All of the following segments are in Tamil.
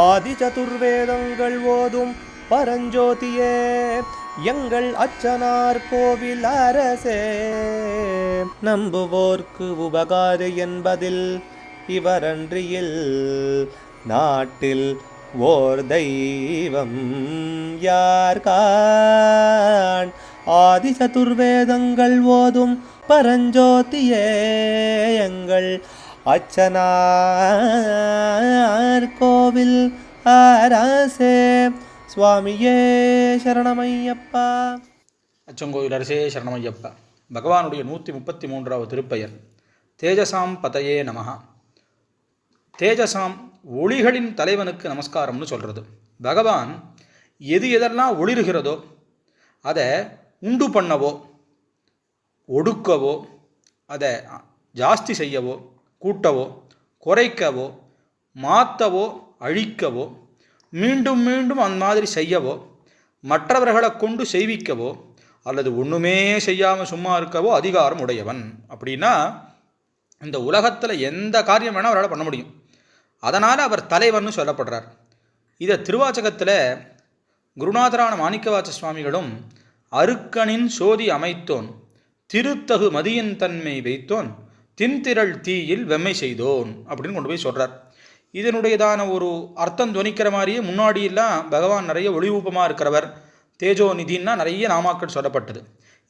ஆதி சதுர்வேதங்கள் ஓதும் பரஞ்சோதியே எங்கள் அச்சனார் கோவில் அரசே. நம்புவோர்க்கு உபகாரி என்பதில் இவரன்றியில் நாட்டில் ஓர் தெய்வம் யார்கான். ஆதி சதுர்வேதங்கள் ஓதும் பரஞ்சோதியே எங்கள் அச்சனார் கோவில் அரசே. சுவாமியே சரணமையப்பா. அச்சங்கோவில் அரசே சரணமையப்பா. பகவானுடைய 133வது திருப்பெயர் தேஜசாம் பதயே நமஹ. தேஜசாம் ஒளிகளின் தலைவனுக்கு நமஸ்காரம்னு சொல்கிறது. பகவான் எது எதெல்லாம் ஒளிர்கிறதோ அதை உண்டு பண்ணவோ ஒடுக்கவோ அதை ஜாஸ்தி செய்யவோ கூட்டவோ குறைக்கவோ மாற்றவோ அழிக்கவோ மீண்டும் மீண்டும் அந்த மாதிரி செய்யவோ மற்றவர்களை கொண்டு செய்விக்கவோ அல்லது ஒன்றுமே செய்யாமல் சும்மா இருக்கவோ அதிகாரம் உடையவன். அப்படின்னா இந்த உலகத்தில் எந்த காரியம் வேணால் அவரால் பண்ண முடியும். அதனால் அவர் தலைவர்னு சொல்லப்படுறார். இதை திருவாச்சகத்தில் குருநாதரான மாணிக்கவாச சுவாமிகளும் அருக்கனின் சோதி அமைத்தோன் திருத்தகு மதியின் தன்மை வைத்தோன் தின்திரள் தீயில் வெம்மை செய்தோன் அப்படின்னு கொண்டு போய் சொல்கிறார். இதனுடையதான ஒரு அர்த்தம் துவனிக்கிற மாதிரியே முன்னாடியெல்லாம் பகவான் நிறைய ஒளிரூபமாக இருக்கிறவர், தேஜோ நிதின்னா நிறைய நாமாக்கள் சொல்லப்பட்டது.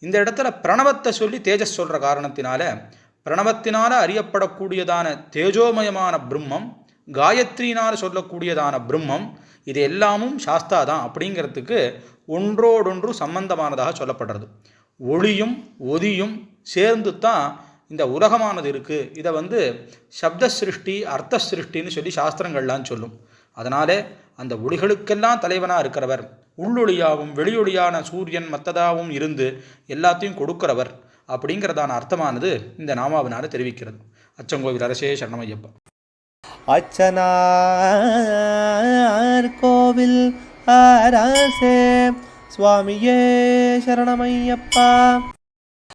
இந்த இடத்துல பிரணவத்தை சொல்லி தேஜஸ் சொல்கிற காரணத்தினால பிரணவத்தினால் அறியப்படக்கூடியதான தேஜோமயமான பிரம்மம், காயத்ரியினால் சொல்லக்கூடியதான பிரம்மம், இது எல்லாமும் சாஸ்தா தான் அப்படிங்கிறதுக்கு ஒன்றோடொன்று சம்பந்தமானதாக சொல்லப்படுறது. ஒளியும் ஒதியும் சேர்ந்து தான் இந்த உலகமானது இருக்குது. இதை சப்த சிருஷ்டி அர்த்த சிருஷ்டின்னு சொல்லி சாஸ்திரங்கள்லாம் சொல்லும். அதனாலே அந்த ஒளிகளுக்கெல்லாம் தலைவனாக இருக்கிறவர், உள்ளொளியாகவும் வெளியொளியான சூரியன் மற்றதாகவும் இருந்து எல்லாத்தையும் கொடுக்கிறவர் அப்படிங்கிறதான அர்த்தமானது இந்த நாமாவினால தெரிவிக்கிறது. அச்சங்கோவில் அரசே சரணமையப்பா. அச்சனார் கோவில் அரசே சுவாமியே சரணமையப்பா.